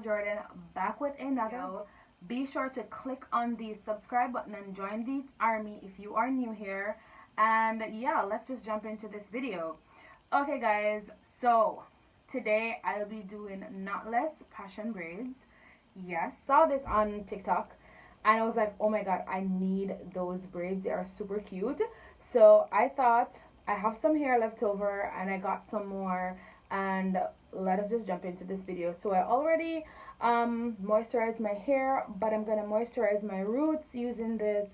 girl Jordan, back with another video. Be sure to click on the subscribe button and join the army if you are new here. And yeah, let's just jump into this video. Okay guys, so today I'll be doing knotless passion braids. Yes, saw this on TikTok and I was like, oh my god, I need those braids. They are super cute. So I thought, I have some hair left over and I got some more, and let us just jump into this video. So I already moisturized my hair, but I'm gonna moisturize my roots using this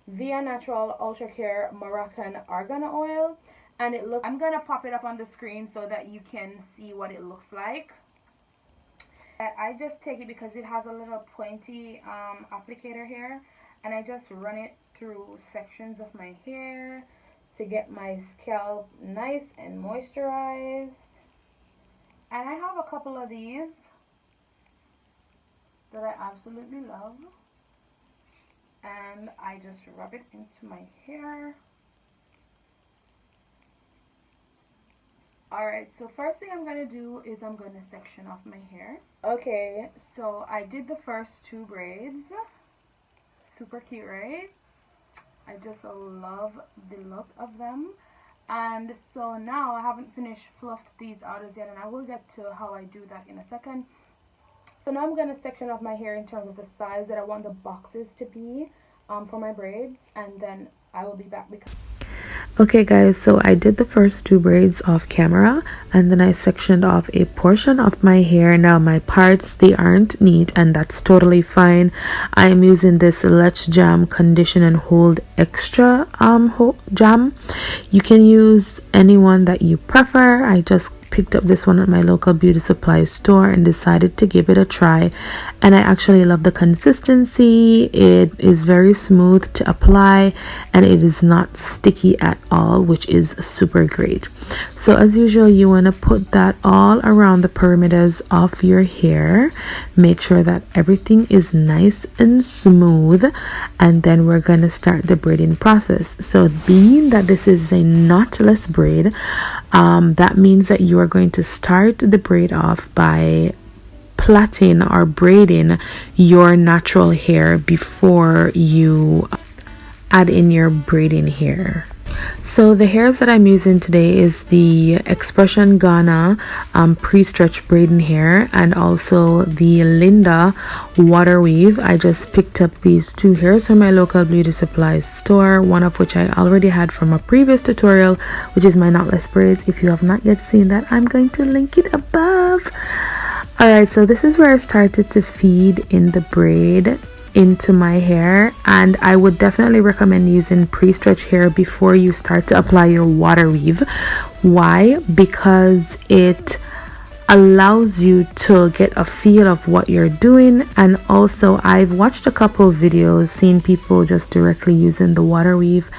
Via Natural Ultra Care Moroccan Argan Oil. And I'm gonna pop it up on the screen so that you can see what it looks like. I just take it because it has a little pointy applicator here, and I just run it through sections of my hair to get my scalp nice and moisturized. And I have a couple of these that I absolutely love, and I just rub it into my hair. Alright, so first thing I'm going to do is I'm going to section off my hair. Okay, so I did the first two braids. Super cute, right? I just love the look of them. And so now I haven't finished fluffed these out as yet, and I will get to how I do that in a second. So now I'm going to section off my hair in terms of the size that I want the boxes to be for my braids, and then I will be back because... Okay guys, so I did the first two braids off camera, and then I sectioned off a portion of my hair. Now my parts, they aren't neat, and that's totally fine. I am using this Let's Jam Condition and Hold Extra jam. You can use any one that you prefer. I just picked up this one at my local beauty supply store and decided to give it a try, and I actually love the consistency. It is very smooth to apply and it is not sticky at all, which is super great. So as usual, you want to put that all around the perimeters of your hair. Make sure that everything is nice and smooth, and then we're going to start the braiding process. So being that this is a knotless braid, that means that you are going to start the braid off by plaiting or braiding your natural hair before you add in your braiding hair. So the hairs that I'm using today is the Xpression Ghana pre-stretch braiding hair, and also the Linda water weave. I just picked up these two hairs from my local beauty supply store, one of which I already had from a previous tutorial, which is my knotless braids. If you have not yet seen that, I'm going to link it above. Alright, so this is where I started to feed in the braid into my hair, and I would definitely recommend using pre-stretch hair before you start to apply your water weave. Why? Because it allows you to get a feel of what you're doing, and also I've watched a couple of videos, seen people just directly using the water weave,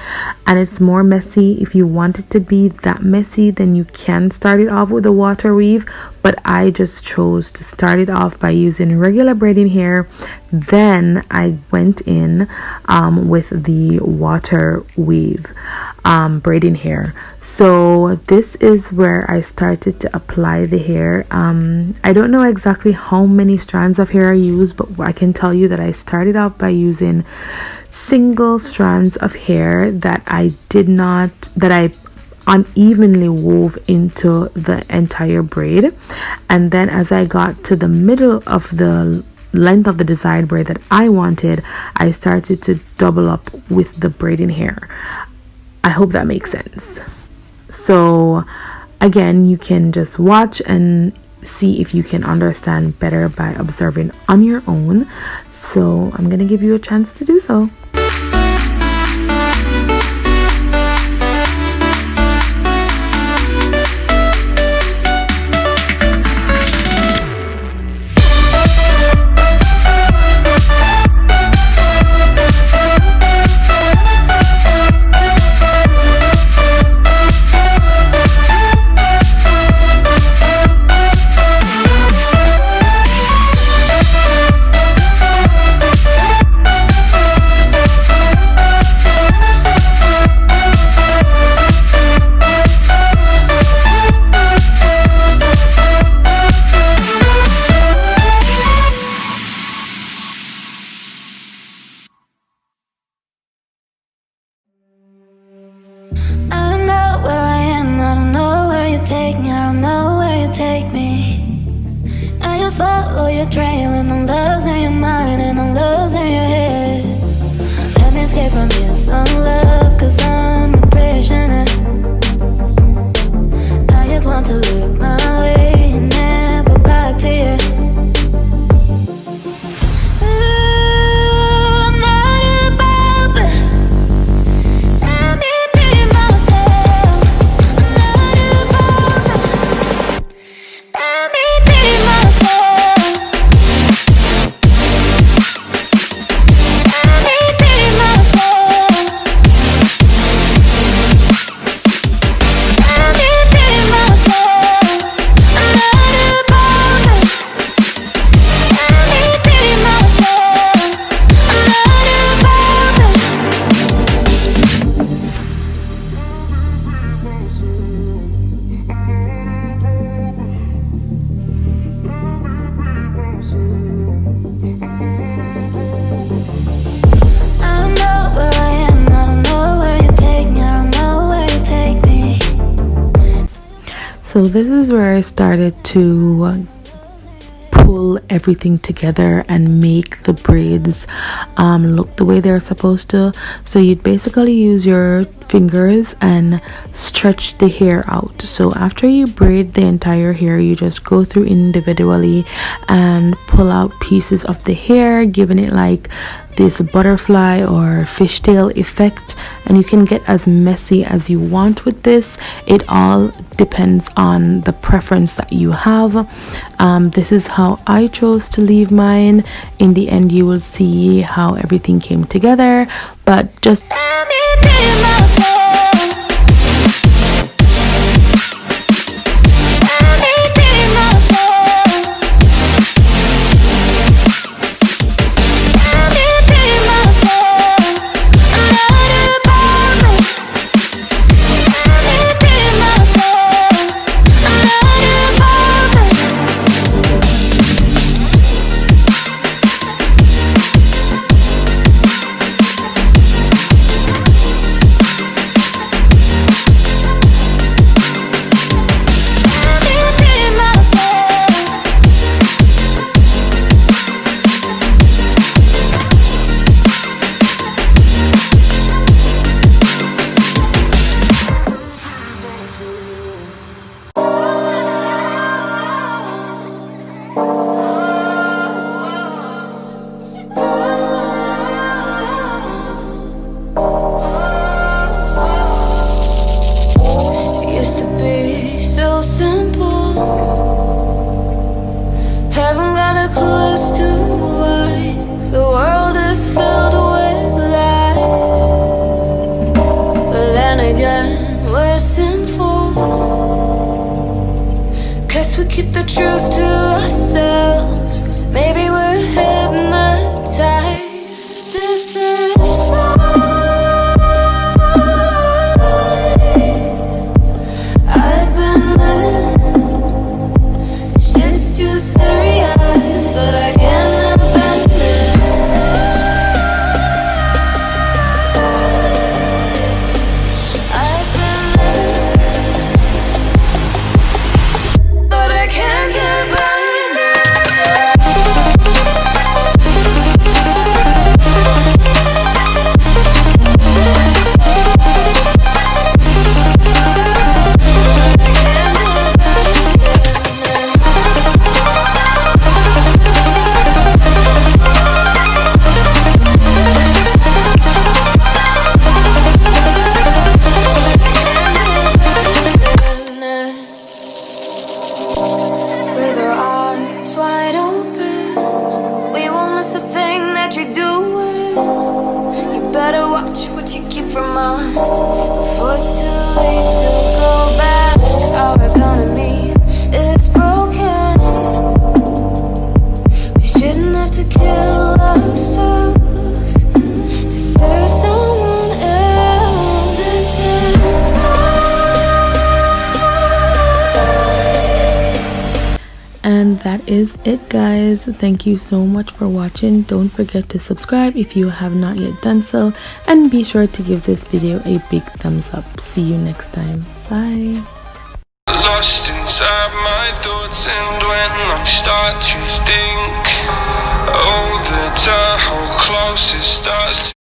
and it's more messy. If you want it to be that messy, then you can start it off with the water weave, but I just chose to start it off by using regular braiding hair. Then I went in with the water weave braiding hair. So this is where I started to apply the hair. I don't know exactly how many strands of hair I used, but I can tell you that I started out by using single strands of hair that I unevenly wove into the entire braid, and then as I got to the middle of the length of the desired braid that I wanted, I started to double up with the braiding hair. I hope that makes sense. So again, you can just watch and see if you can understand better by observing on your own. So I'm gonna give you a chance to do so. follow your trail, and I'm losing your mind, and I'm losing your head. Let me escape from this love, cause I'm a prisoner. I just want to look my way and never back to you. So this is where I started to pull everything together and make the braids look the way they're supposed to. So you'd basically use your fingers and stretch the hair out. So after you braid the entire hair, you just go through individually and pull out pieces of the hair, giving it like this butterfly or fishtail effect, and you can get as messy as you want with this. It all depends on the preference that you have. This is how I chose to leave mine. In the end, you will see how everything came together, but just keep the truth to ourselves. Maybe we're hypnotized. This is life. I've been living. Shit's too serious, but I can't abandon this. I've been living, but I can't abandon it. With our eyes wide open, we won't miss a thing that you're doing. You better watch what you keep from us before it's too late to go back. Our economy is broken. We shouldn't have to kill ourselves to serve someone else. This is And that is it, guys. Thank you so much for watching. Don't forget to subscribe if you have not yet done so, and be sure to give this video a big thumbs up. See you next time. Bye. Lost inside my thoughts, and when I start to Oh, the door closes, starts